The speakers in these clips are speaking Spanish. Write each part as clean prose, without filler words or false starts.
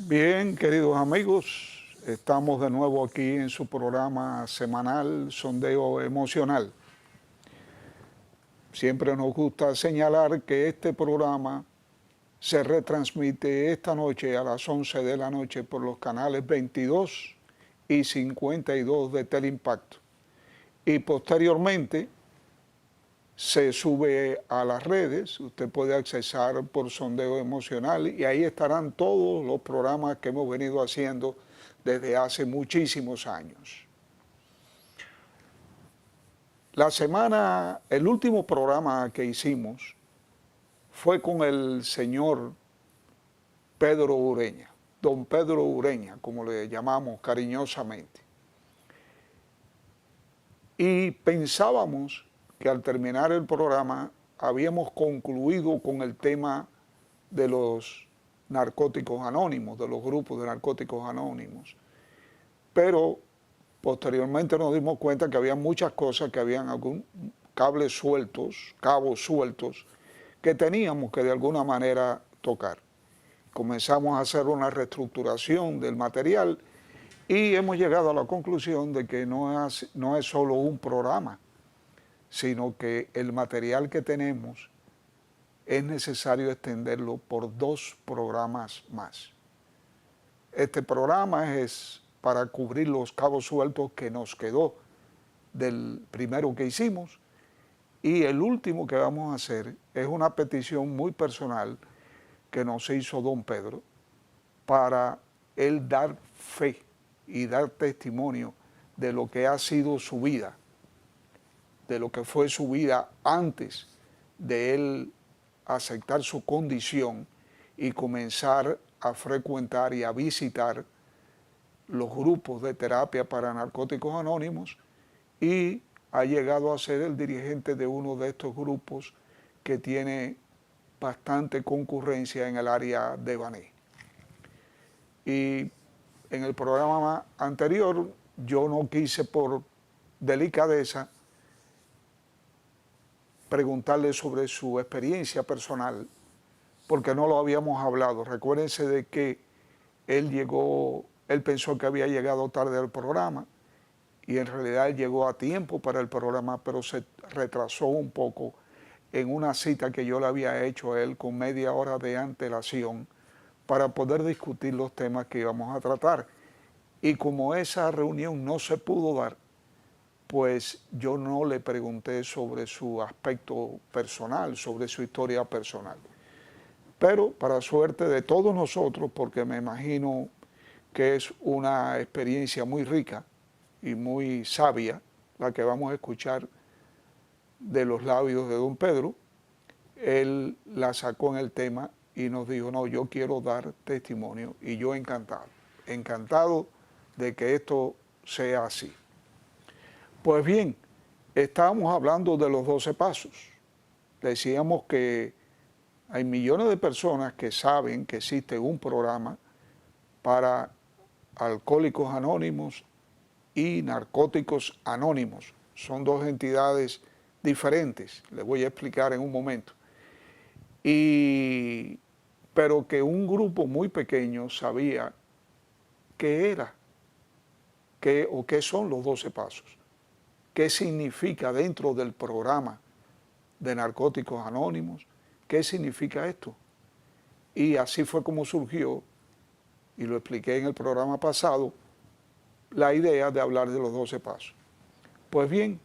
Bien, queridos amigos, estamos de nuevo aquí en su programa semanal Sondeo Emocional. Siempre nos gusta señalar que este programa se retransmite esta noche a las 11 de la noche por los canales 22 y 52 de Teleimpacto. Y posteriormente se sube a las redes, usted puede accesar por Sondeo Emocional y ahí estarán todos los programas que hemos venido haciendo desde hace muchísimos años. El último programa que hicimos fue con el señor Pedro Ureña, don Pedro Ureña, como le llamamos cariñosamente. Y pensábamos que al terminar el programa habíamos concluido con el tema de los narcóticos anónimos, de los grupos de narcóticos anónimos. Pero posteriormente nos dimos cuenta que había muchas cosas, que habían algún cabos sueltos, que teníamos que de alguna manera tocar. Comenzamos a hacer una reestructuración del material y hemos llegado a la conclusión de que no es solo un programa, sino que el material que tenemos es necesario extenderlo por 2 programas más. Este programa es para cubrir los cabos sueltos que nos quedó del primero que hicimos, y el último que vamos a hacer es una petición muy personal que nos hizo don Pedro para él dar fe y dar testimonio de lo que ha sido su vida, de lo que fue su vida antes de él aceptar su condición y comenzar a frecuentar y a visitar los grupos de terapia para narcóticos anónimos, y ha llegado a ser el dirigente de uno de estos grupos que tiene bastante concurrencia en el área de Baní. Y en el programa anterior yo no quise, por delicadeza, preguntarle sobre su experiencia personal, porque no lo habíamos hablado. Recuérdense de que él pensó que había llegado tarde al programa, y en realidad él llegó a tiempo para el programa, pero se retrasó un poco en una cita que yo le había hecho a él con media hora de antelación para poder discutir los temas que íbamos a tratar. Y como esa reunión no se pudo dar, pues yo no le pregunté sobre su aspecto personal, sobre su historia personal. Pero para suerte de todos nosotros, porque me imagino que es una experiencia muy rica y muy sabia la que vamos a escuchar de los labios de don Pedro, él la sacó en el tema y nos dijo: no, yo quiero dar testimonio, y yo encantado de que esto sea así. Pues bien, estábamos hablando de los 12 pasos. Decíamos que hay millones de personas que saben que existe un programa para alcohólicos anónimos y narcóticos anónimos. Son 2 entidades diferentes, les voy a explicar en un momento. Pero que un grupo muy pequeño sabía qué era, qué son los 12 pasos, qué significa dentro del programa de narcóticos anónimos, qué significa esto. Y así fue como surgió, y lo expliqué en el programa pasado, la idea de hablar de los 12 pasos. Pues bien,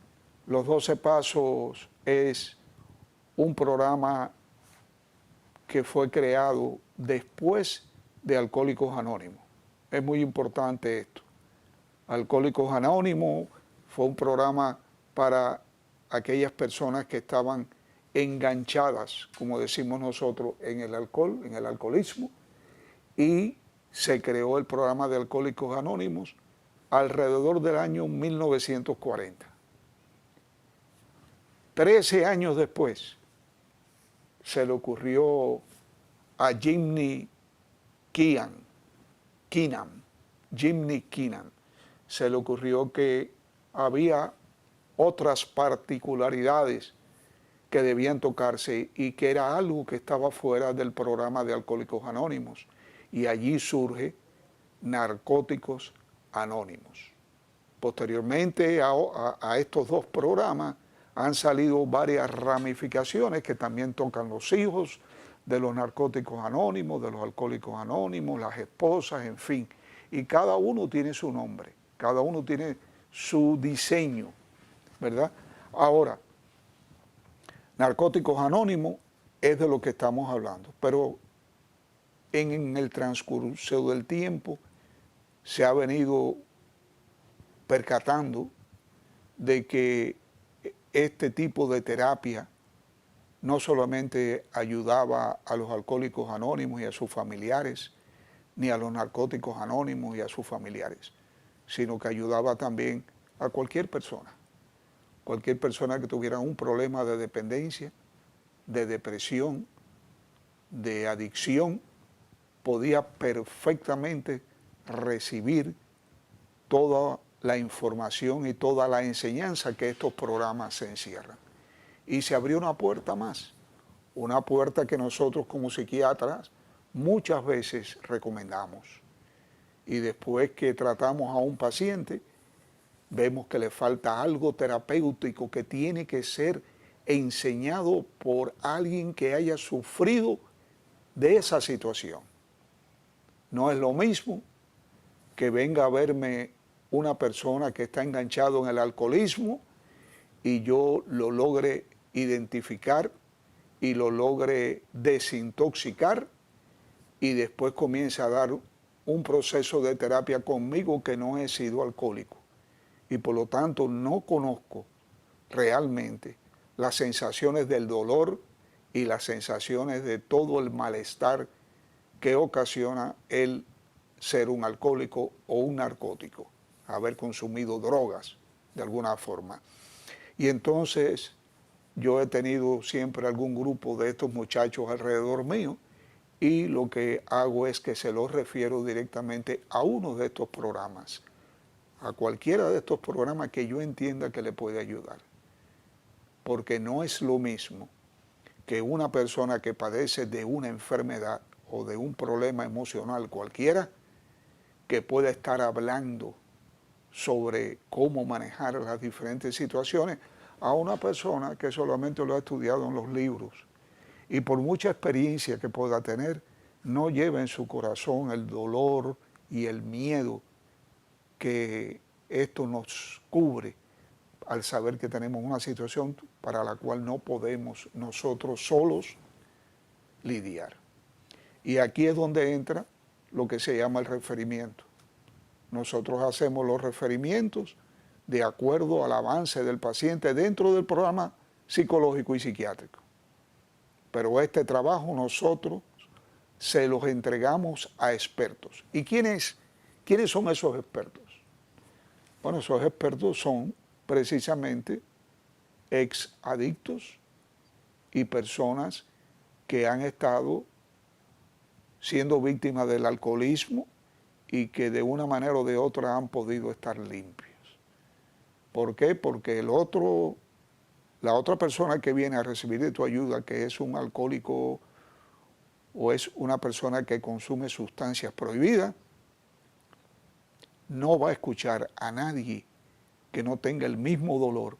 los 12 pasos es un programa que fue creado después de Alcohólicos Anónimos. Es muy importante esto. Alcohólicos Anónimos fue un programa para aquellas personas que estaban enganchadas, como decimos nosotros, en el alcohol, en el alcoholismo, y se creó el programa de Alcohólicos Anónimos alrededor del año 1940. 13 años después se le ocurrió a Jimmy Keenan, Jimmy Keenan, se le ocurrió que había otras particularidades que debían tocarse y que era algo que estaba fuera del programa de Alcohólicos Anónimos. Y allí surge Narcóticos Anónimos. Posteriormente a estos dos programas han salido varias ramificaciones que también tocan los hijos de los narcóticos anónimos, de los alcohólicos anónimos, las esposas, en fin. Y cada uno tiene su nombre, cada uno tiene su diseño, ¿verdad? Ahora, Narcóticos Anónimos es de lo que estamos hablando, pero en el transcurso del tiempo se ha venido percatando de que este tipo de terapia no solamente ayudaba a los alcohólicos anónimos y a sus familiares, ni a los narcóticos anónimos y a sus familiares, sino que ayudaba también a cualquier persona que tuviera un problema de dependencia, de depresión, de adicción, podía perfectamente recibir toda la información y toda la enseñanza que estos programas se encierran. Y se abrió una puerta más, una puerta que nosotros como psiquiatras muchas veces recomendamos. Y después que tratamos a un paciente, vemos que le falta algo terapéutico que tiene que ser enseñado por alguien que haya sufrido de esa situación. No es lo mismo que venga a verme una persona que está enganchado en el alcoholismo y yo lo logre identificar y lo logre desintoxicar y después comience a dar un proceso de terapia conmigo que no he sido alcohólico y por lo tanto no conozco realmente las sensaciones del dolor y las sensaciones de todo el malestar que ocasiona el ser un alcohólico o un narcótico, haber consumido drogas de alguna forma. Y entonces yo he tenido siempre algún grupo de estos muchachos alrededor mío y lo que hago es que se los refiero directamente a uno de estos programas, a cualquiera de estos programas que yo entienda que le puede ayudar. Porque no es lo mismo que una persona que padece de una enfermedad o de un problema emocional cualquiera, que pueda estar hablando sobre cómo manejar las diferentes situaciones, a una persona que solamente lo ha estudiado en los libros y por mucha experiencia que pueda tener, no lleva en su corazón el dolor y el miedo que esto nos cubre al saber que tenemos una situación para la cual no podemos nosotros solos lidiar. Y aquí es donde entra lo que se llama el referimiento. Nosotros hacemos los referimientos de acuerdo al avance del paciente dentro del programa psicológico y psiquiátrico. Pero este trabajo nosotros se los entregamos a expertos. ¿Y quiénes son esos expertos? Bueno, esos expertos son precisamente ex adictos y personas que han estado siendo víctimas del alcoholismo y que de una manera o de otra han podido estar limpios. ¿Por qué? Porque la otra persona que viene a recibir de tu ayuda, que es un alcohólico o es una persona que consume sustancias prohibidas, no va a escuchar a nadie que no tenga el mismo dolor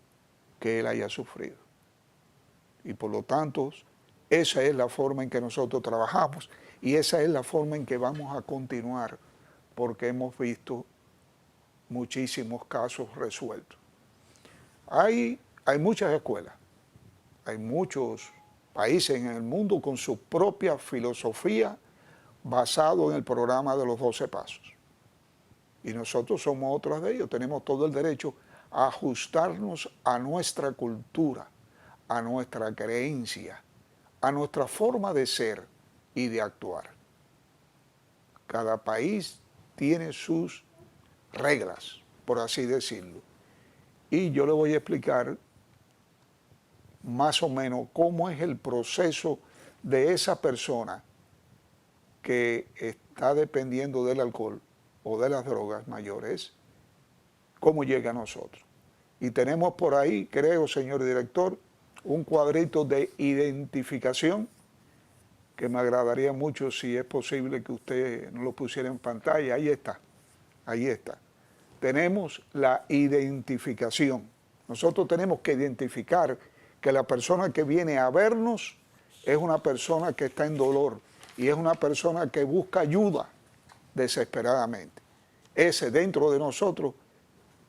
que él haya sufrido. Y por lo tanto, esa es la forma en que nosotros trabajamos y esa es la forma en que vamos a continuar, porque hemos visto muchísimos casos resueltos. Hay muchas escuelas, hay muchos países en el mundo con su propia filosofía basado en el programa de los 12 pasos. Y nosotros somos otros de ellos, tenemos todo el derecho a ajustarnos a nuestra cultura, a nuestra creencia, a nuestra forma de ser y de actuar. Cada país tiene sus reglas, por así decirlo. Y yo le voy a explicar más o menos cómo es el proceso de esa persona que está dependiendo del alcohol o de las drogas mayores, cómo llega a nosotros. Y tenemos por ahí, creo, señor director, un cuadrito de identificación que me agradaría mucho, si es posible, que usted nos lo pusiera en pantalla. Ahí está, ahí está. Tenemos la identificación. Nosotros tenemos que identificar que la persona que viene a vernos es una persona que está en dolor y es una persona que busca ayuda desesperadamente. Ese dentro de nosotros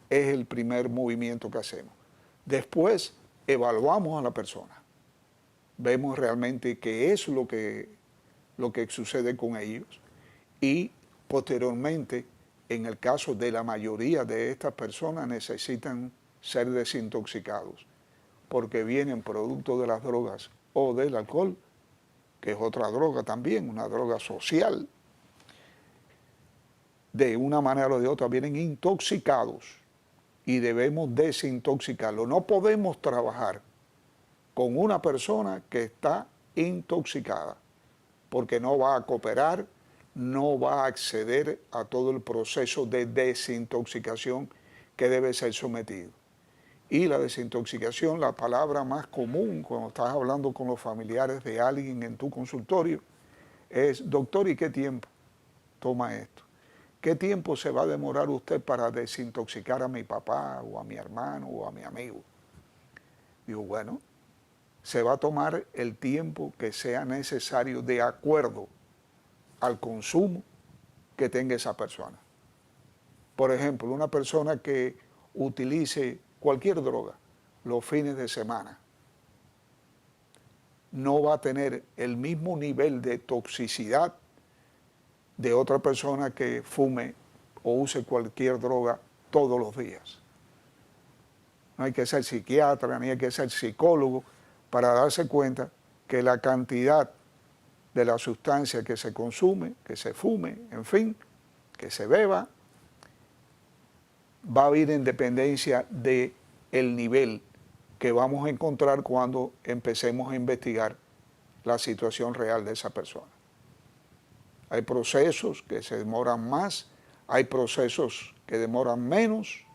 es el primer movimiento que hacemos. Después evaluamos a la persona. Vemos realmente qué es lo que sucede con ellos y posteriormente, en el caso de la mayoría de estas personas, necesitan ser desintoxicados porque vienen producto de las drogas o del alcohol, que es otra droga también, una droga social. De una manera o de otra vienen intoxicados y debemos desintoxicarlo. No podemos trabajar con una persona que está intoxicada, porque no va a cooperar, no va a acceder a todo el proceso de desintoxicación que debe ser sometido. Y la desintoxicación, la palabra más común cuando estás hablando con los familiares de alguien en tu consultorio, es: doctor, ¿y qué tiempo toma esto? ¿Qué tiempo se va a demorar usted para desintoxicar a mi papá o a mi hermano o a mi amigo? Digo, bueno, se va a tomar el tiempo que sea necesario de acuerdo al consumo que tenga esa persona. Por ejemplo, una persona que utilice cualquier droga los fines de semana no va a tener el mismo nivel de toxicidad de otra persona que fume o use cualquier droga todos los días. No hay que ser psiquiatra ni hay que ser psicólogo para darse cuenta que la cantidad de la sustancia que se consume, que se fume, en fin, que se beba, va a ir en dependencia del nivel que vamos a encontrar cuando empecemos a investigar la situación real de esa persona. Hay procesos que se demoran más, hay procesos que demoran menos,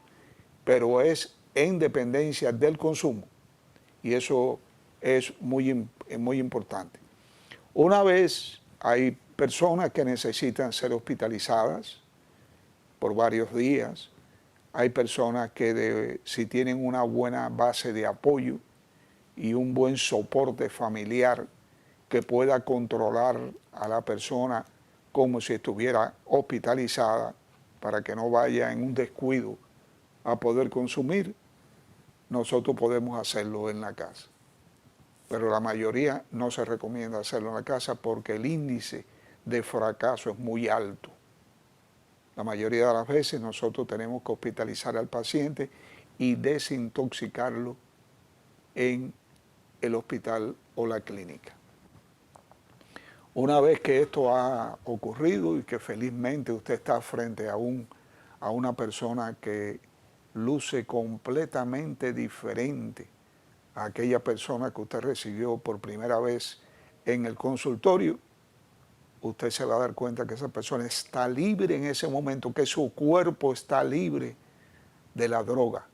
pero es en dependencia del consumo. Y eso es muy importante. Una vez hay personas que necesitan ser hospitalizadas por varios días, hay personas que si tienen una buena base de apoyo y un buen soporte familiar que pueda controlar a la persona como si estuviera hospitalizada para que no vaya en un descuido a poder consumir, nosotros podemos hacerlo en la casa. Pero la mayoría no se recomienda hacerlo en la casa porque el índice de fracaso es muy alto. La mayoría de las veces nosotros tenemos que hospitalizar al paciente y desintoxicarlo en el hospital o la clínica. Una vez que esto ha ocurrido y que felizmente usted está frente a una persona que luce completamente diferente a aquella persona que usted recibió por primera vez en el consultorio, usted se va a dar cuenta que esa persona está libre en ese momento, que su cuerpo está libre de la droga.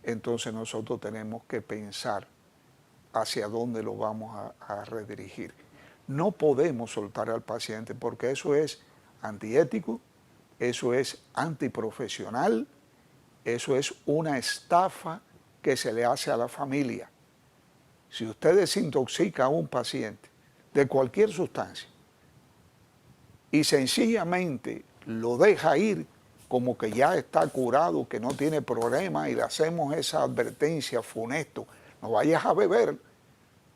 Entonces nosotros tenemos que pensar hacia dónde lo vamos a redirigir. No podemos soltar al paciente porque eso es antiético, eso es antiprofesional, eso es una estafa que se le hace a la familia. Si usted desintoxica a un paciente de cualquier sustancia y sencillamente lo deja ir como que ya está curado, que no tiene problema, y le hacemos esa advertencia funesto: no vayas a beber,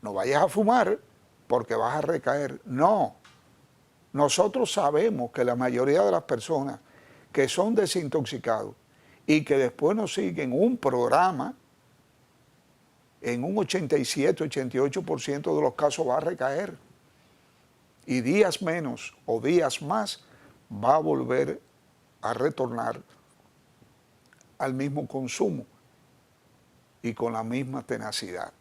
no vayas a fumar, porque vas a recaer. No, nosotros sabemos que la mayoría de las personas que son desintoxicados y que después nos siguen un programa, en un 87, 88% de los casos va a recaer. Y días menos o días más va a volver a retornar al mismo consumo y con la misma tenacidad.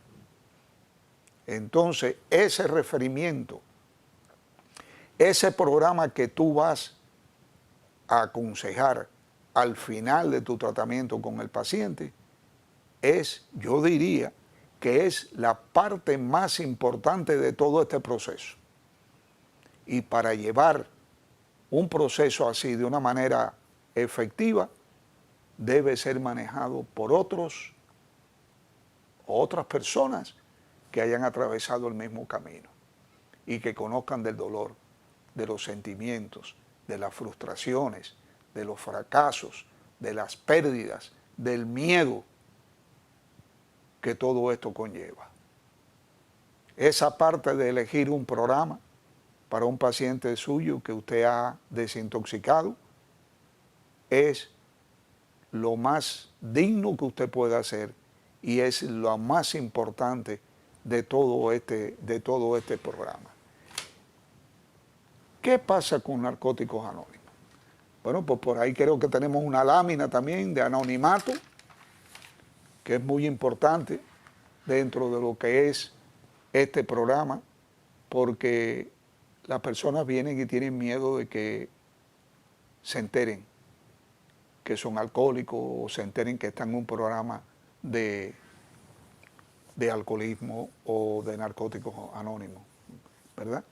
Entonces, ese referimiento, ese programa que tú vas a aconsejar al final de tu tratamiento con el paciente es, yo diría, que es la parte más importante de todo este proceso. Y para llevar un proceso así de una manera efectiva, debe ser manejado por otras personas que hayan atravesado el mismo camino y que conozcan del dolor, de los sentimientos, de las frustraciones, de los fracasos, de las pérdidas, del miedo que todo esto conlleva. Esa parte de elegir un programa para un paciente suyo que usted ha desintoxicado es lo más digno que usted puede hacer y es lo más importante de todo este programa. ¿Qué pasa con Narcóticos Anónimos? Bueno, pues por ahí creo que tenemos una lámina también de anonimato, que es muy importante dentro de lo que es este programa, porque las personas vienen y tienen miedo de que se enteren que son alcohólicos o se enteren que están en un programa de alcoholismo o de narcóticos anónimos, ¿verdad?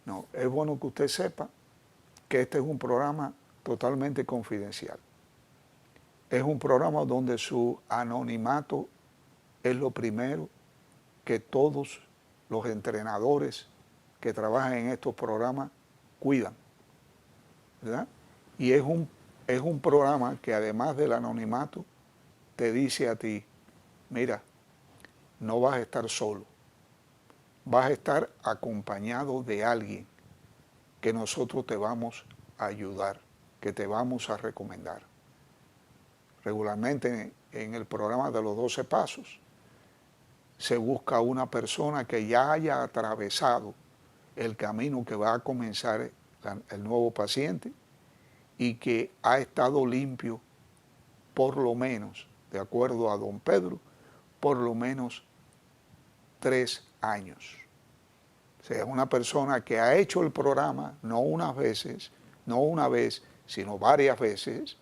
No, es bueno que usted sepa que este es un programa totalmente confidencial. Es un programa donde su anonimato es lo primero que todos los entrenadores que trabajan en estos programas cuidan, ¿verdad? Y es un programa que además del anonimato te dice a ti, mira, no vas a estar solo, vas a estar acompañado de alguien que nosotros te vamos a ayudar, que te vamos a recomendar. Regularmente en el programa de los 12 pasos se busca una persona que ya haya atravesado el camino que va a comenzar el nuevo paciente y que ha estado limpio por lo menos, de acuerdo a don Pedro, por lo menos 3 años. O sea, es una persona que ha hecho el programa no una vez, sino varias veces,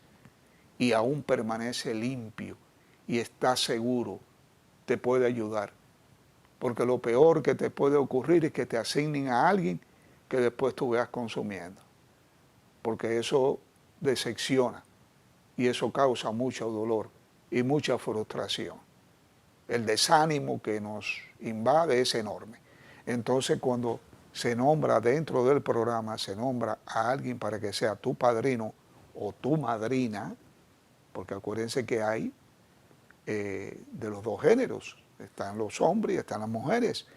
y aún permanece limpio y está seguro, te puede ayudar. Porque lo peor que te puede ocurrir es que te asignen a alguien que después tú veas consumiendo. Porque eso decepciona y eso causa mucho dolor y mucha frustración. El desánimo que nos invade es enorme. Entonces, cuando se nombra dentro del programa, se nombra a alguien para que sea tu padrino o tu madrina, porque acuérdense que hay de los dos géneros, están los hombres y están las mujeres,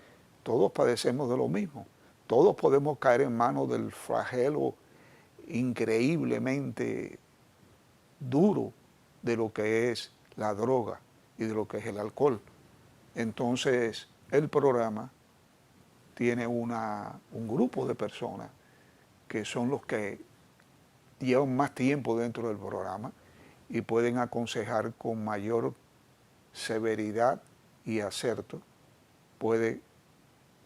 todos padecemos de lo mismo, todos podemos caer en manos del flagelo increíblemente duro de lo que es la droga y de lo que es el alcohol. Entonces, el programa tiene un grupo de personas que son los que llevan más tiempo dentro del programa y pueden aconsejar con mayor severidad y acerto, puede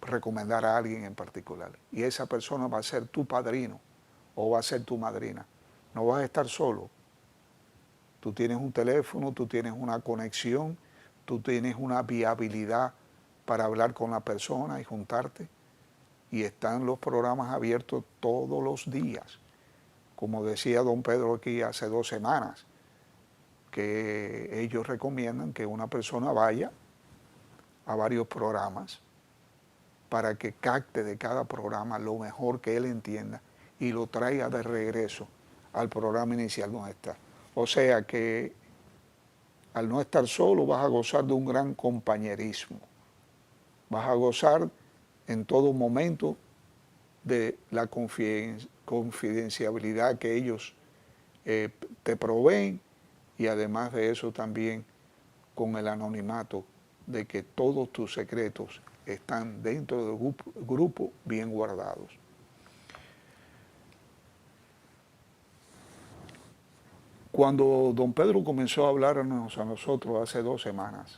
recomendar a alguien en particular. Y esa persona va a ser tu padrino o va a ser tu madrina. No vas a estar solo. Tú tienes un teléfono, tú tienes una conexión, tú tienes una viabilidad para hablar con la persona y juntarte. Y están los programas abiertos todos los días. Como decía don Pedro aquí hace 2 semanas, que ellos recomiendan que una persona vaya a varios programas para que capte de cada programa lo mejor que él entienda y lo traiga de regreso al programa inicial donde está. O sea que al no estar solo vas a gozar de un gran compañerismo. Vas a gozar en todo momento de la confidencialidad que ellos te proveen y además de eso también con el anonimato de que todos tus secretos están dentro del grupo bien guardados. Cuando don Pedro comenzó a hablarnos a nosotros hace 2 semanas,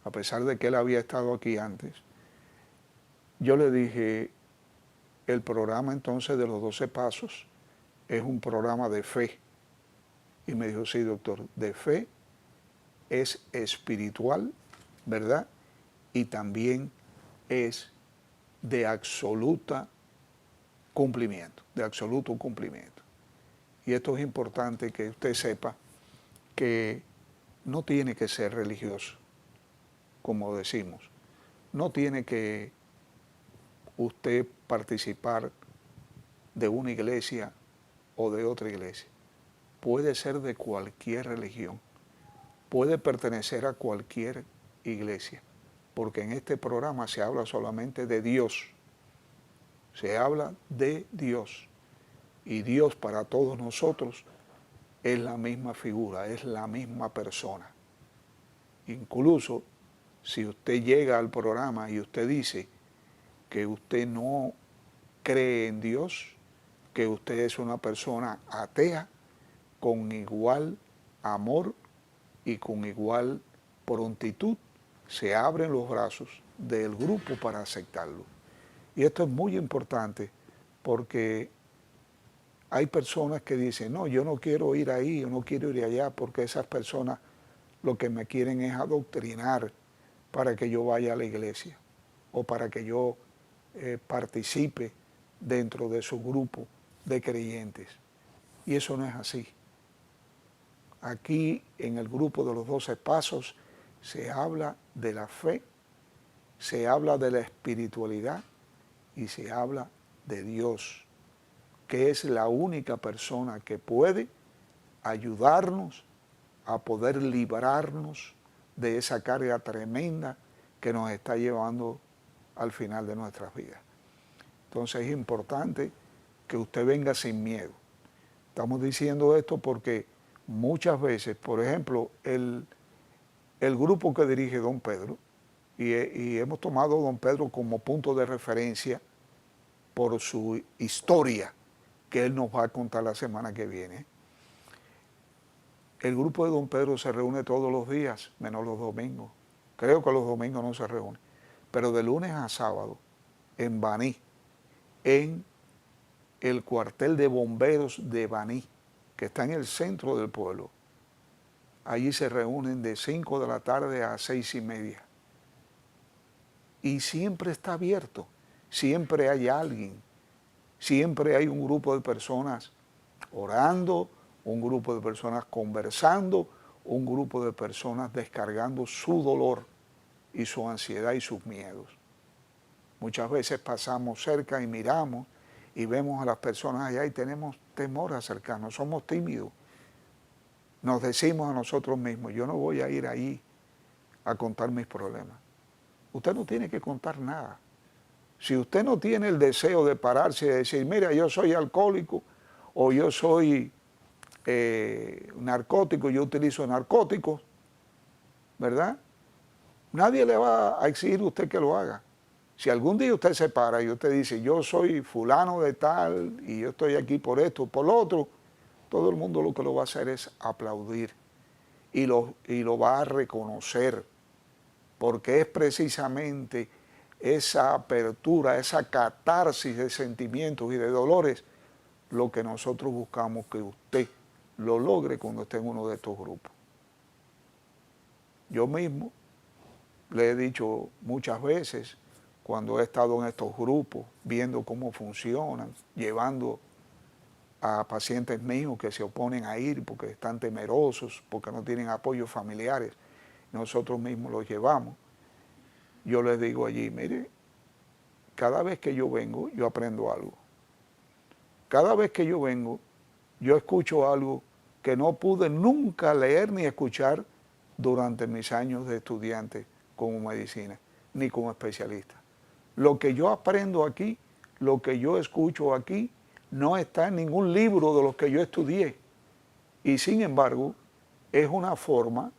a pesar de que él había estado aquí antes, yo le dije, el programa entonces de los 12 pasos es un programa de fe. Y me dijo, sí, doctor, de fe, es espiritual, ¿verdad? Y también es de absoluto cumplimiento. Y esto es importante que usted sepa que no tiene que ser religioso, como decimos. No tiene que usted participar de una iglesia o de otra iglesia. Puede ser de cualquier religión. Puede pertenecer a cualquier iglesia. Porque en este programa se habla solamente de Dios. Se habla de Dios. Y Dios para todos nosotros es la misma figura, es la misma persona. Incluso si usted llega al programa y usted dice que usted no cree en Dios, que usted es una persona atea, con igual amor y con igual prontitud, se abren los brazos del grupo para aceptarlo. Y esto es muy importante porque hay personas que dicen, no, yo no quiero ir ahí, yo no quiero ir allá, porque esas personas lo que me quieren es adoctrinar para que yo vaya a la iglesia o para que yo participe dentro de su grupo de creyentes. Y eso no es así. Aquí en el grupo de los 12 pasos se habla de la fe, se habla de la espiritualidad y se habla de Dios, que es la única persona que puede ayudarnos a poder librarnos de esa carga tremenda que nos está llevando al final de nuestras vidas. Entonces es importante que usted venga sin miedo. Estamos diciendo esto porque muchas veces, por ejemplo, el grupo que dirige don Pedro, y hemos tomado a don Pedro como punto de referencia por su historia, que él nos va a contar la semana que viene. El grupo de don Pedro se reúne todos los días, menos los domingos. Creo que los domingos no se reúne. Pero de lunes a sábado, en Baní, en el cuartel de bomberos de Baní, que está en el centro del pueblo. Allí se reúnen de 5 de la tarde a 6:30. Y siempre está abierto, siempre hay alguien, siempre hay un grupo de personas orando, un grupo de personas conversando, un grupo de personas descargando su dolor y su ansiedad y sus miedos. Muchas veces pasamos cerca y miramos y vemos a las personas allá y tenemos temor a acercarnos, somos tímidos. Nos decimos a nosotros mismos, yo no voy a ir ahí a contar mis problemas. Usted no tiene que contar nada. Si usted no tiene el deseo de pararse y decir, mira, yo soy alcohólico o yo soy narcótico, yo utilizo narcóticos, ¿verdad? Nadie le va a exigir a usted que lo haga. Si algún día usted se para y usted dice, yo soy fulano de tal y yo estoy aquí por esto, por lo otro, todo el mundo lo que lo va a hacer es aplaudir y lo va a reconocer, porque es precisamente esa apertura, esa catarsis de sentimientos y de dolores, lo que nosotros buscamos que usted lo logre cuando esté en uno de estos grupos. Yo mismo le he dicho muchas veces, cuando he estado en estos grupos, viendo cómo funcionan, llevando a pacientes míos que se oponen a ir porque están temerosos, porque no tienen apoyos familiares, nosotros mismos los llevamos. Yo les digo allí, mire, cada vez que yo vengo, yo aprendo algo. Cada vez que yo vengo, yo escucho algo que no pude nunca leer ni escuchar durante mis años de estudiante como medicina, ni como especialista. Lo que yo aprendo aquí, lo que yo escucho aquí, no está en ningún libro de los que yo estudié. Y sin embargo, es una forma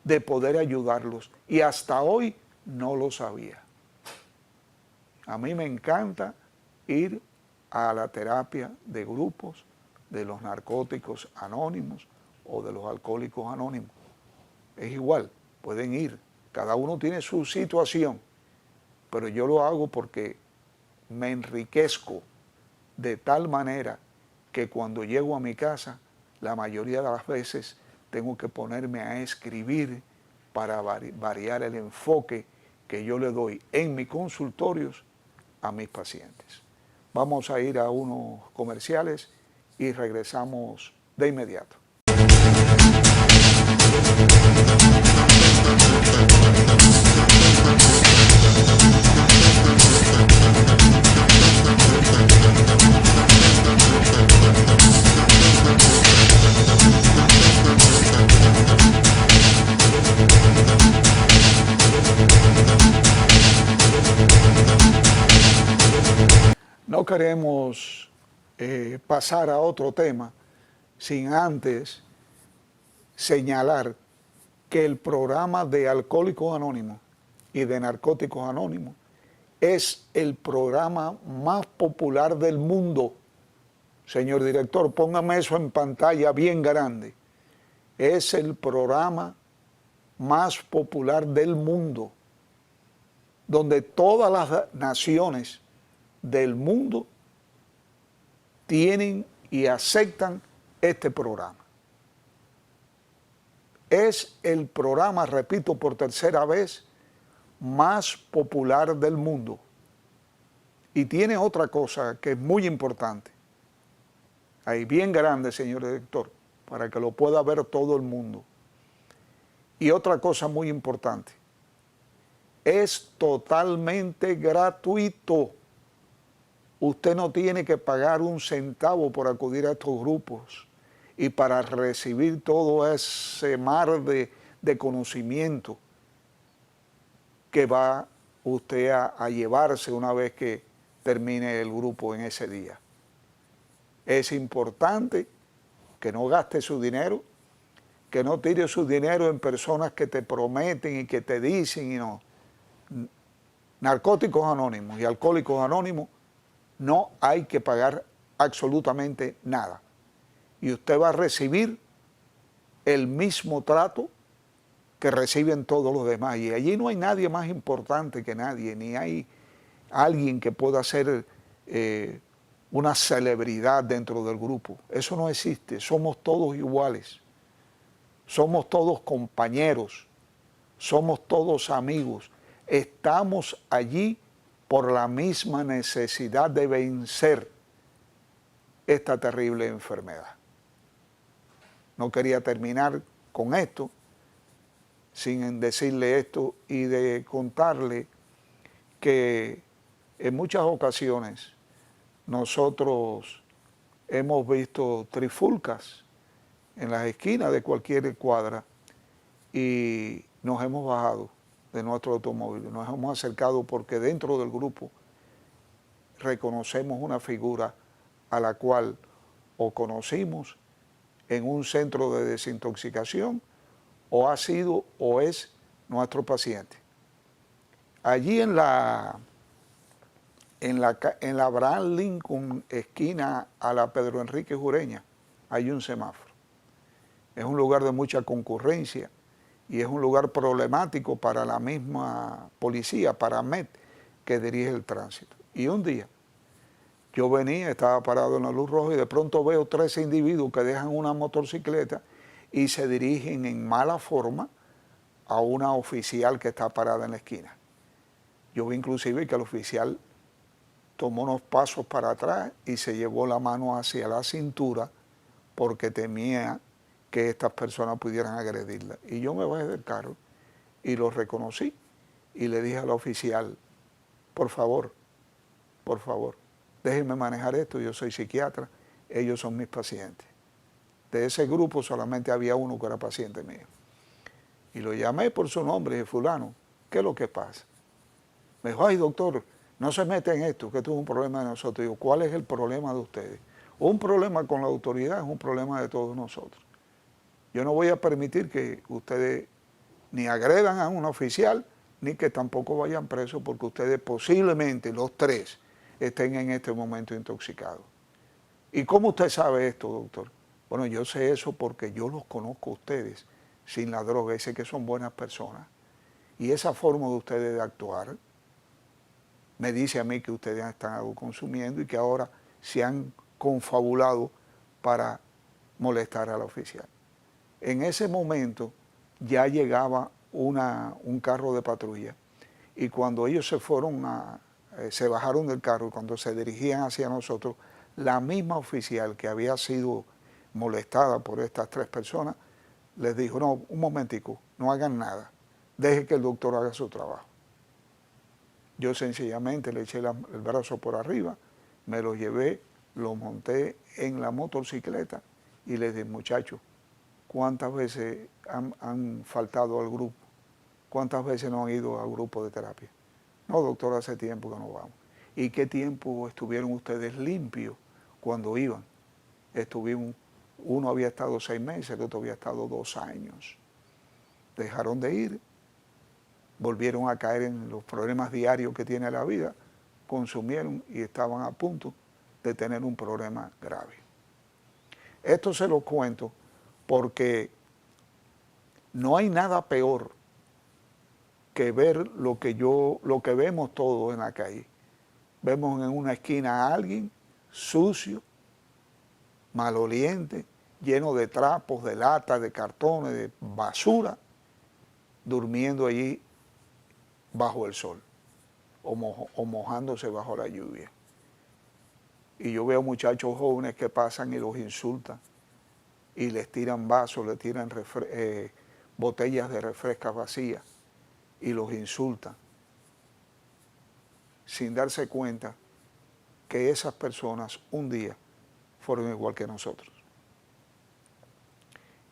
de poder ayudarlos. Y hasta hoy no lo sabía. A mí me encanta ir a la terapia de grupos de los narcóticos anónimos o de los alcohólicos anónimos. Es igual, pueden ir. Cada uno tiene su situación, pero yo lo hago porque me enriquezco de tal manera que cuando llego a mi casa, la mayoría de las veces tengo que ponerme a escribir para variar el enfoque que yo le doy en mis consultorios a mis pacientes. Vamos a ir a unos comerciales y regresamos de inmediato. No queremos pasar a otro tema sin antes señalar que el programa de Alcohólicos Anónimos y de Narcóticos Anónimos es el programa más popular del mundo. Señor director, póngame eso en pantalla bien grande. Es el programa más popular del mundo, donde todas las naciones del mundo tienen y aceptan este programa. Es el programa, repito por tercera vez, más popular del mundo. Y tiene otra cosa que es muy importante. Ahí bien grande, señor director, para que lo pueda ver todo el mundo. Y otra cosa muy importante. Es totalmente gratuito. Usted no tiene que pagar un centavo por acudir a estos grupos y para recibir todo ese mar de conocimiento que va usted a llevarse una vez que termine el grupo en ese día. Es importante que no gaste su dinero, que no tire su dinero en personas que te prometen y que te dicen y no. Narcóticos Anónimos y Alcohólicos Anónimos no hay que pagar absolutamente nada. Y usted va a recibir el mismo trato que reciben todos los demás. Y allí no hay nadie más importante que nadie, ni hay alguien que pueda ser una celebridad dentro del grupo. Eso no existe. Somos todos iguales. Somos todos compañeros. Somos todos amigos. Estamos allí por la misma necesidad de vencer esta terrible enfermedad. No quería terminar con esto sin decirle esto y de contarle que en muchas ocasiones nosotros hemos visto trifulcas en las esquinas de cualquier cuadra y nos hemos bajado de nuestro automóvil, nos hemos acercado porque dentro del grupo reconocemos una figura a la cual o conocimos en un centro de desintoxicación o ha sido o es nuestro paciente. Allí en la Abraham Lincoln, esquina a la Pedro Enrique Jureña, hay un semáforo. Es un lugar de mucha concurrencia y es un lugar problemático para la misma policía, para MET, que dirige el tránsito. Y un día yo venía, estaba parado en la luz roja y de pronto veo 13 individuos que dejan una motocicleta y se dirigen en mala forma a una oficial que está parada en la esquina. Yo vi inclusive que el oficial tomó unos pasos para atrás y se llevó la mano hacia la cintura porque temía que estas personas pudieran agredirla. Y yo me bajé del carro y lo reconocí y le dije al oficial, por favor, déjenme manejar esto, yo soy psiquiatra, ellos son mis pacientes. De ese grupo solamente había uno que era paciente mío. Y lo llamé por su nombre y dije, fulano, ¿qué es lo que pasa? Me dijo, ay doctor, no se mete en esto, que esto es un problema de nosotros. Digo, ¿cuál es el problema de ustedes? Un problema con la autoridad es un problema de todos nosotros. Yo no voy a permitir que ustedes ni agredan a un oficial, ni que tampoco vayan presos, porque ustedes posiblemente, los tres, estén en este momento intoxicados. ¿Y cómo usted sabe esto, doctor? Bueno, yo sé eso porque yo los conozco a ustedes sin la droga y sé que son buenas personas. Y esa forma de ustedes de actuar me dice a mí que ustedes están algo consumiendo y que ahora se han confabulado para molestar a la oficial. En ese momento ya llegaba un carro de patrulla y cuando ellos se bajaron del carro y cuando se dirigían hacia nosotros, la misma oficial que había sido molestada por estas 3 personas les dijo, no, un momentico, no hagan nada, deje que el doctor haga su trabajo. Yo sencillamente le eché el brazo por arriba, me lo llevé, lo monté en la motocicleta y les dije, muchachos, ¿cuántas veces han faltado al grupo? ¿Cuántas veces no han ido al grupo de terapia? No, doctor, hace tiempo que no vamos. ¿Y qué tiempo estuvieron ustedes limpios cuando iban? Uno había estado 6 meses, el otro había estado 2 años. Dejaron de ir, volvieron a caer en los problemas diarios que tiene la vida, consumieron y estaban a punto de tener un problema grave. Esto se lo cuento porque no hay nada peor que ver lo que vemos todos en la calle. Vemos en una esquina a alguien sucio, maloliente, lleno de trapos, de latas, de cartones, de basura, durmiendo allí bajo el sol o mojándose bajo la lluvia. Y yo veo muchachos jóvenes que pasan y los insultan y les tiran vasos, les tiran botellas de refrescas vacías y los insultan sin darse cuenta que esas personas un día fueron igual que nosotros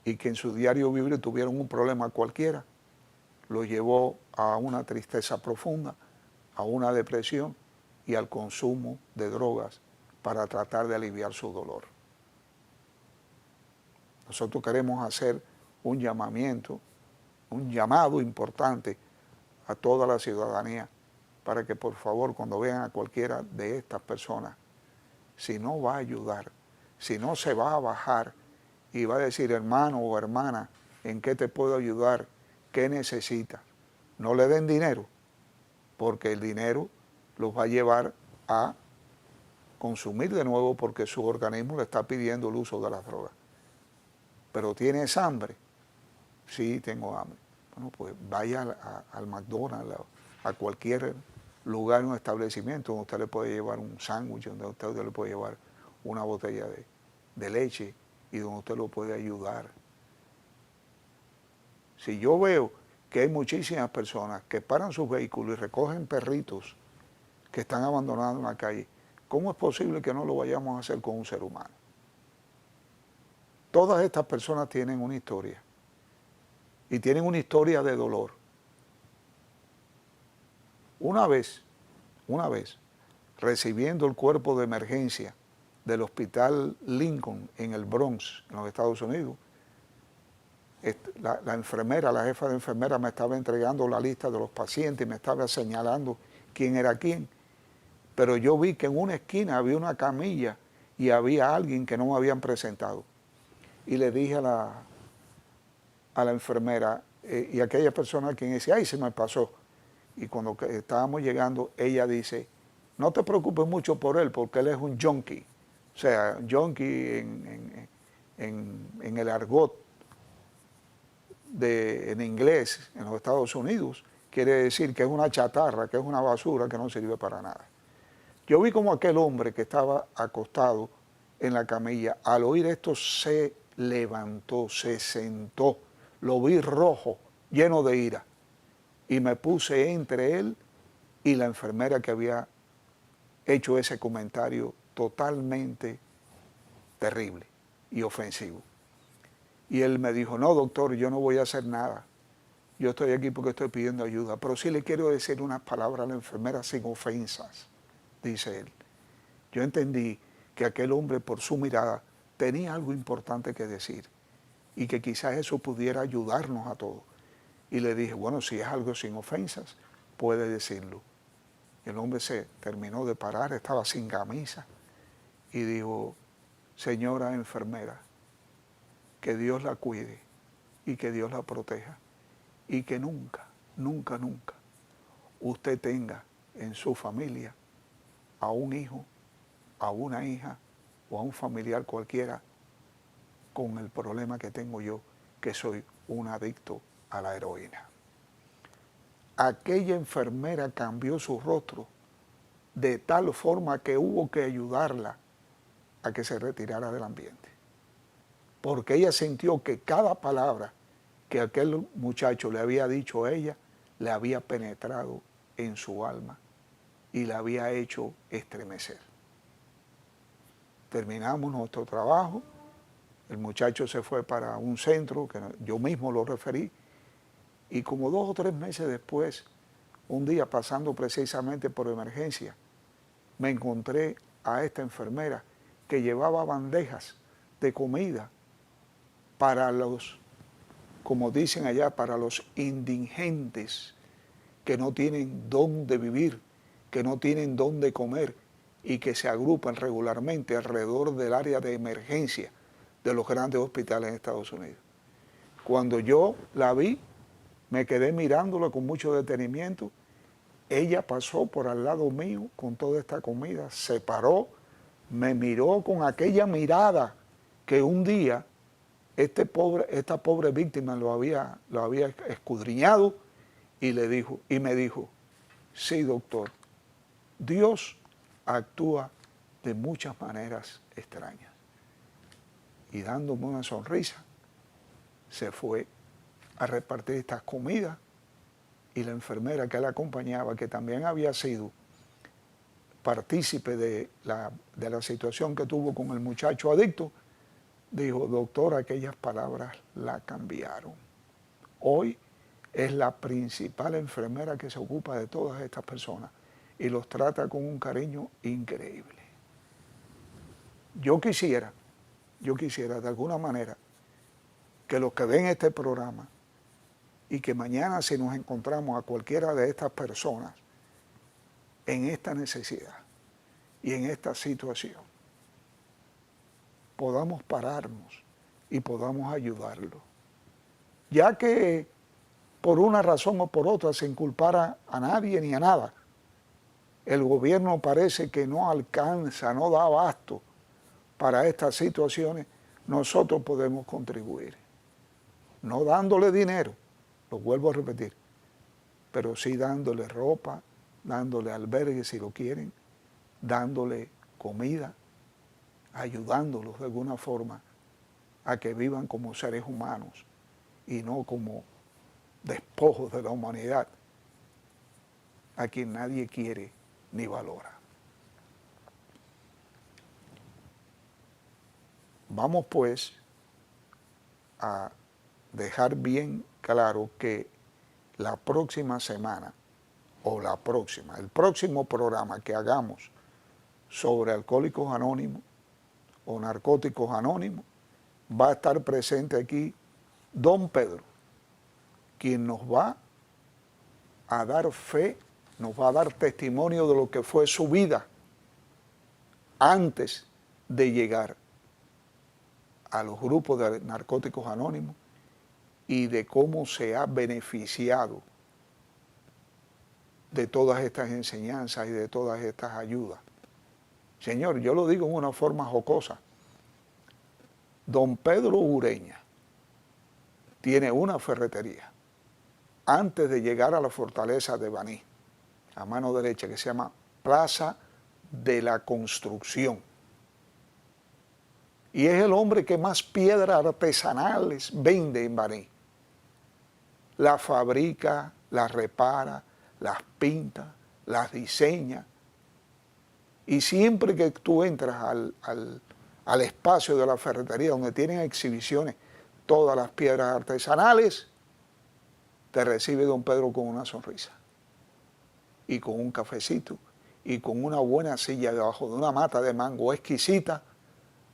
y que en su diario vivir tuvieron un problema cualquiera, lo llevó a una tristeza profunda, a una depresión y al consumo de drogas para tratar de aliviar su dolor. Nosotros queremos hacer un llamamiento, un llamado importante a toda la ciudadanía para que por favor cuando vean a cualquiera de estas personas, si no va a ayudar, si no se va a bajar y va a decir hermano o hermana, ¿en qué te puedo ayudar? ¿Qué necesitas? No le den dinero, porque el dinero los va a llevar a consumir de nuevo porque su organismo le está pidiendo el uso de las drogas. Pero ¿tienes hambre? Sí, tengo hambre. Bueno, pues vaya al McDonald's, a cualquier lugar, un establecimiento donde usted le puede llevar un sándwich, donde usted le puede llevar una botella de leche y donde usted lo puede ayudar. Si yo veo que hay muchísimas personas que paran sus vehículos y recogen perritos que están abandonados en la calle, ¿cómo es posible que no lo vayamos a hacer con un ser humano? Todas estas personas tienen una historia y tienen una historia de dolor. Una vez, recibiendo el cuerpo de emergencia del Hospital Lincoln en el Bronx, en los Estados Unidos, la enfermera, la jefa de enfermera me estaba entregando la lista de los pacientes y me estaba señalando quién era quién. Pero yo vi que en una esquina había una camilla y había alguien que no me habían presentado. Y le dije a la enfermera y a aquella persona quien decía, ay, se me pasó. Y cuando estábamos llegando, ella dice, no te preocupes mucho por él, porque él es un junkie. O sea, junkie en el argot en inglés en los Estados Unidos, quiere decir que es una chatarra, que es una basura que no sirve para nada. Yo vi como aquel hombre que estaba acostado en la camilla, al oír esto se levantó, se sentó, lo vi rojo, lleno de ira, y me puse entre él y la enfermera que había hecho ese comentario totalmente terrible y ofensivo. Y él me dijo, no doctor, yo no voy a hacer nada, yo estoy aquí porque estoy pidiendo ayuda, pero sí le quiero decir unas palabras a la enfermera sin ofensas, dice él. Yo entendí que aquel hombre por su mirada tenía algo importante que decir y que quizás eso pudiera ayudarnos a todos. Y le dije, bueno, si es algo sin ofensas, puede decirlo. El hombre se terminó de parar, estaba sin camisa y dijo, señora enfermera, que Dios la cuide y que Dios la proteja y que nunca, nunca, nunca usted tenga en su familia a un hijo, a una hija o a un familiar cualquiera con el problema que tengo yo, que soy un adicto a la heroína. Aquella enfermera cambió su rostro de tal forma que hubo que ayudarla a que se retirara del ambiente. Porque ella sintió que cada palabra que aquel muchacho le había dicho a ella, le había penetrado en su alma y la había hecho estremecer. Terminamos nuestro trabajo, el muchacho se fue para un centro que yo mismo lo referí, y como 2 o 3 meses después, un día pasando precisamente por emergencia, me encontré a esta enfermera que llevaba bandejas de comida para los, como dicen allá, para los indigentes que no tienen dónde vivir, que no tienen dónde comer y que se agrupan regularmente alrededor del área de emergencia de los grandes hospitales en Estados Unidos. Cuando yo la vi, me quedé mirándola con mucho detenimiento. Ella pasó por al lado mío con toda esta comida, se paró, me miró con aquella mirada que un día esta pobre víctima lo había escudriñado y me dijo, sí, doctor, Dios actúa de muchas maneras extrañas. Y dándome una sonrisa, se fue a repartir estas comidas, y la enfermera que la acompañaba, que también había sido partícipe de la situación que tuvo con el muchacho adicto, dijo, doctor, aquellas palabras la cambiaron. Hoy es la principal enfermera que se ocupa de todas estas personas y los trata con un cariño increíble. Yo quisiera de alguna manera que los que ven este programa y que mañana si nos encontramos a cualquiera de estas personas en esta necesidad y en esta situación, podamos pararnos y podamos ayudarlo. Ya que por una razón o por otra se inculpara a nadie ni a nada, el gobierno parece que no alcanza, no da abasto para estas situaciones, nosotros podemos contribuir. No dándole dinero, lo vuelvo a repetir, pero sí dándole ropa, dándole albergue si lo quieren, dándole comida, ayudándolos de alguna forma a que vivan como seres humanos y no como despojos de la humanidad, a quien nadie quiere ni valora. Vamos pues a dejar bien claro que la próxima semana o el próximo programa que hagamos sobre Alcohólicos Anónimos o Narcóticos Anónimos, va a estar presente aquí don Pedro, quien nos va a dar fe, nos va a dar testimonio de lo que fue su vida antes de llegar a los grupos de Narcóticos Anónimos y de cómo se ha beneficiado de todas estas enseñanzas y de todas estas ayudas. Señor, yo lo digo en una forma jocosa. Don Pedro Ureña tiene una ferretería antes de llegar a la fortaleza de Baní, a mano derecha, que se llama Plaza de la Construcción. Y es el hombre que más piedras artesanales vende en Baní. Las fabrica, las repara, las pinta, las diseña. Y siempre que tú entras al espacio de la ferretería donde tienen exhibiciones todas las piedras artesanales, te recibe don Pedro con una sonrisa y con un cafecito y con una buena silla debajo de una mata de mango exquisita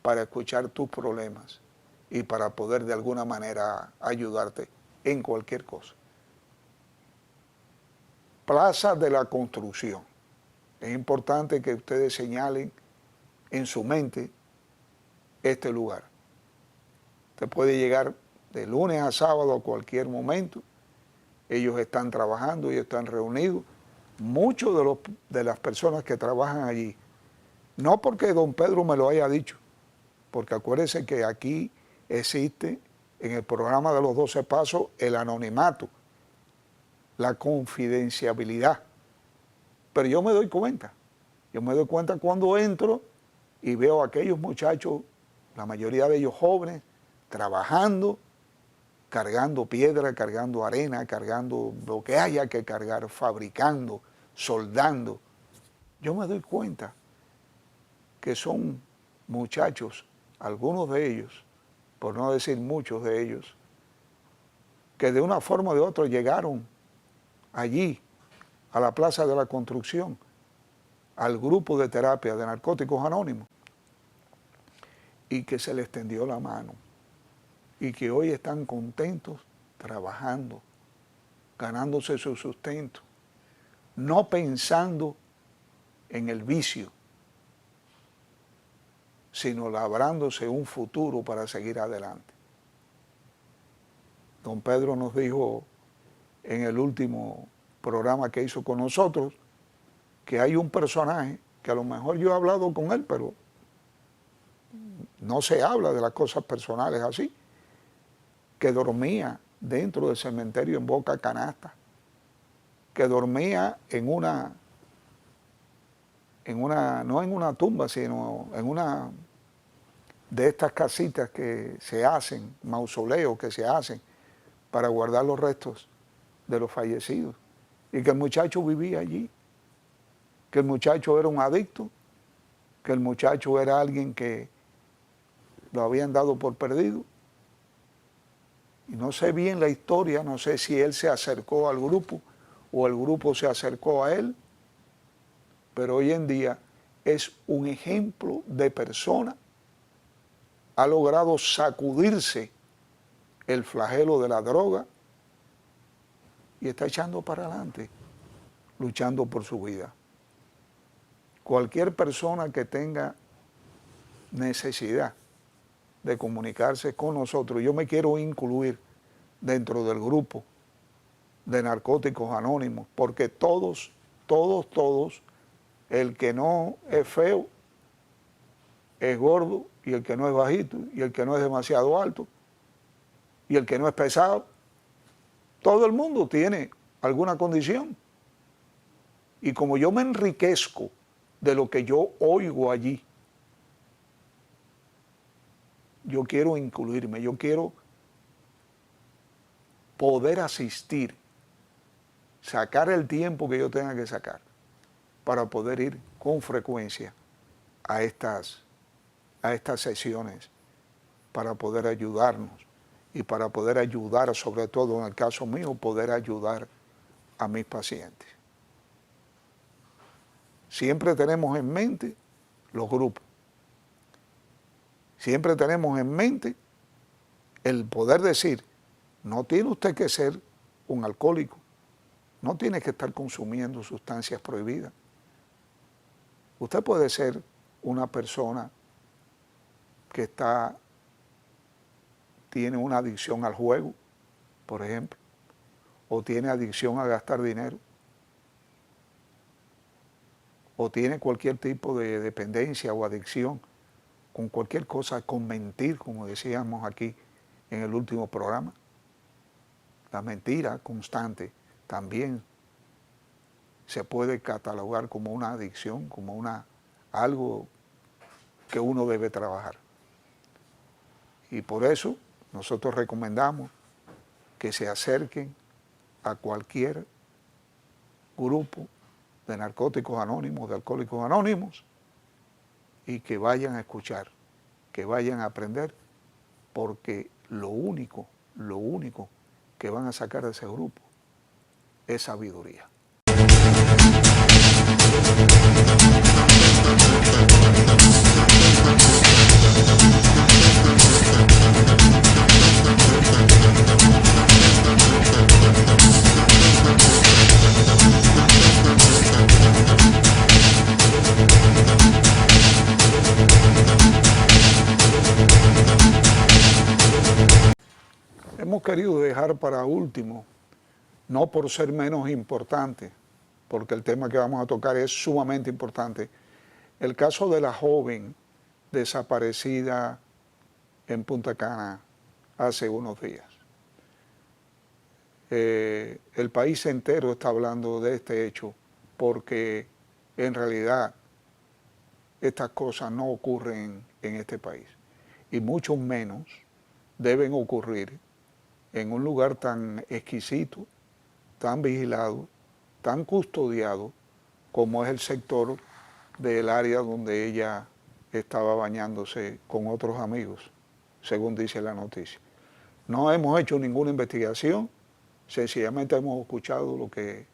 para escuchar tus problemas y para poder de alguna manera ayudarte en cualquier cosa. Plaza de la Construcción. Es importante que ustedes señalen en su mente este lugar. Usted puede llegar de lunes a sábado a cualquier momento. Ellos están trabajando, ellos están reunidos muchos de las personas que trabajan allí, no porque don Pedro me lo haya dicho, porque acuérdense que aquí existe en el programa de los 12 pasos el anonimato, la confidencialidad, pero yo me doy cuenta cuando entro y veo a aquellos muchachos, la mayoría de ellos jóvenes, trabajando, cargando piedra, cargando arena, cargando lo que haya que cargar, fabricando, soldando. Yo me doy cuenta que son muchachos, algunos de ellos, por no decir muchos de ellos, que de una forma o de otra llegaron allí, a la Plaza de la Construcción, al grupo de terapia de Narcóticos Anónimos, y que se les tendió la mano, y que hoy están contentos trabajando, ganándose su sustento, no pensando en el vicio, sino labrándose un futuro para seguir adelante. Don Pedro nos dijo en el último programa que hizo con nosotros que hay un personaje que a lo mejor yo he hablado con él, pero no se habla de las cosas personales así, que dormía dentro del cementerio en Boca Canasta, que dormía no en una tumba, sino en una de estas casitas que se hacen, mausoleos que se hacen para guardar los restos de los fallecidos, y que el muchacho vivía allí, que el muchacho era un adicto, que el muchacho era alguien que lo habían dado por perdido. Y no sé bien la historia, no sé si él se acercó al grupo o el grupo se acercó a él, pero hoy en día es un ejemplo de persona, ha logrado sacudirse el flagelo de la droga y está echando para adelante, luchando por su vida. Cualquier persona que tenga necesidad de comunicarse con nosotros, yo me quiero incluir dentro del grupo de Narcóticos Anónimos, porque todos, el que no es feo, es gordo, y el que no es bajito, y el que no es demasiado alto, y el que no es pesado, todo el mundo tiene alguna condición. Y como yo me enriquezco de lo que yo oigo allí, yo quiero incluirme, yo quiero poder asistir, sacar el tiempo que yo tenga que sacar para poder ir con frecuencia a estas sesiones, para poder ayudarnos y para poder ayudar, sobre todo en el caso mío, poder ayudar a mis pacientes. Siempre tenemos en mente los grupos. Siempre tenemos en mente el poder decir, no tiene usted que ser un alcohólico, no tiene que estar consumiendo sustancias prohibidas. Usted puede ser una persona que tiene una adicción al juego, por ejemplo, o tiene adicción a gastar dinero, o tiene cualquier tipo de dependencia o adicción con cualquier cosa, con mentir, como decíamos aquí en el último programa. La mentira constante también se puede catalogar como una adicción, como algo que uno debe trabajar. Y por eso nosotros recomendamos que se acerquen a cualquier grupo de Narcóticos Anónimos, de Alcohólicos Anónimos, y que vayan a escuchar, que vayan a aprender, porque lo único que van a sacar de ese grupo es sabiduría. Hemos querido dejar para último, no por ser menos importante, porque el tema que vamos a tocar es sumamente importante. El caso de la joven desaparecida en Punta Cana hace unos días. El país entero está hablando de este hecho porque en realidad estas cosas no ocurren en este país y mucho menos deben ocurrir en un lugar tan exquisito, tan vigilado, tan custodiado como es el sector del área donde ella estaba bañándose con otros amigos, según dice la noticia. No hemos hecho ninguna investigación, sencillamente hemos escuchado lo que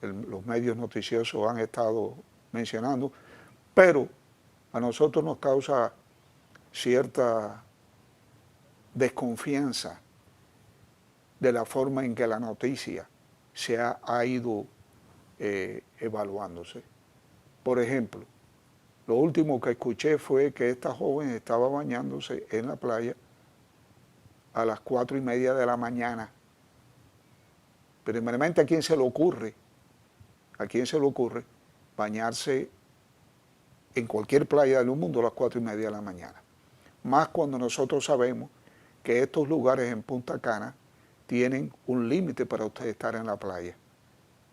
los medios noticiosos han estado mencionando, pero a nosotros nos causa cierta desconfianza de la forma en que la noticia se ha ido evaluándose. Por ejemplo, lo último que escuché fue que esta joven estaba bañándose en la playa a las 4:30 de la mañana. Primeramente, ¿a quién se le ocurre? ¿A quién se le ocurre bañarse en cualquier playa del mundo a las 4:30 de la mañana? Más cuando nosotros sabemos que estos lugares en Punta Cana tienen un límite para usted estar en la playa.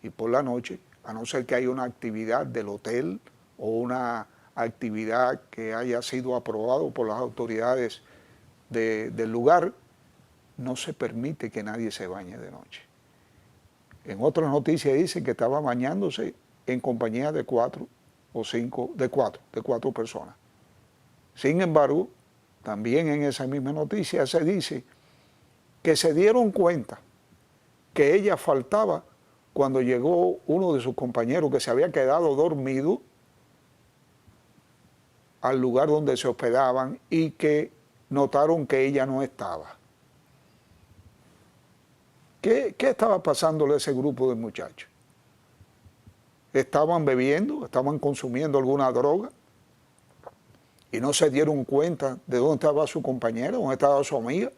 Y por la noche, a no ser que haya una actividad del hotel o una actividad que haya sido aprobado por las autoridades del lugar, no se permite que nadie se bañe de noche. En otras noticias dice que estaba bañándose en compañía de cuatro personas. Sin embargo, también en esa misma noticia se dice que se dieron cuenta que ella faltaba cuando llegó uno de sus compañeros que se había quedado dormido al lugar donde se hospedaban y que notaron que ella no estaba. ¿Qué estaba pasándole a ese grupo de muchachos? ¿Estaban bebiendo? ¿Estaban consumiendo alguna droga? Y no se dieron cuenta de dónde estaba su compañera, dónde estaba su amiga.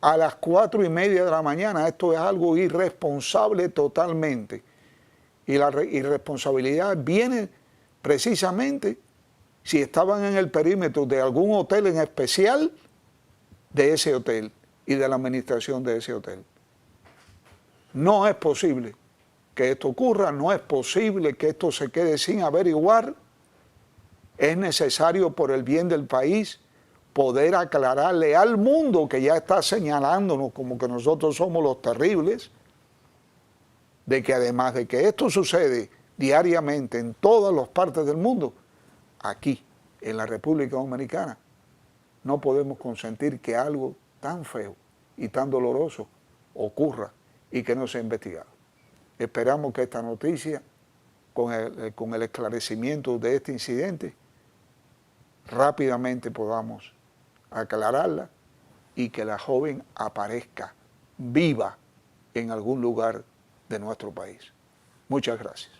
A las 4:30 de la mañana, esto es algo irresponsable totalmente. Y la irresponsabilidad viene precisamente si estaban en el perímetro de algún hotel en especial, de ese hotel y de la administración de ese hotel. No es posible que esto ocurra, no es posible que esto se quede sin averiguar. Es necesario, por el bien del país, poder aclararle al mundo que ya está señalándonos como que nosotros somos los terribles, de que además de que esto sucede diariamente en todas las partes del mundo, aquí, en la República Dominicana, no podemos consentir que algo tan feo y tan doloroso ocurra y que no sea investigado. Esperamos que esta noticia, con el esclarecimiento de este incidente, rápidamente podamos aclararla y que la joven aparezca viva en algún lugar de nuestro país. Muchas gracias.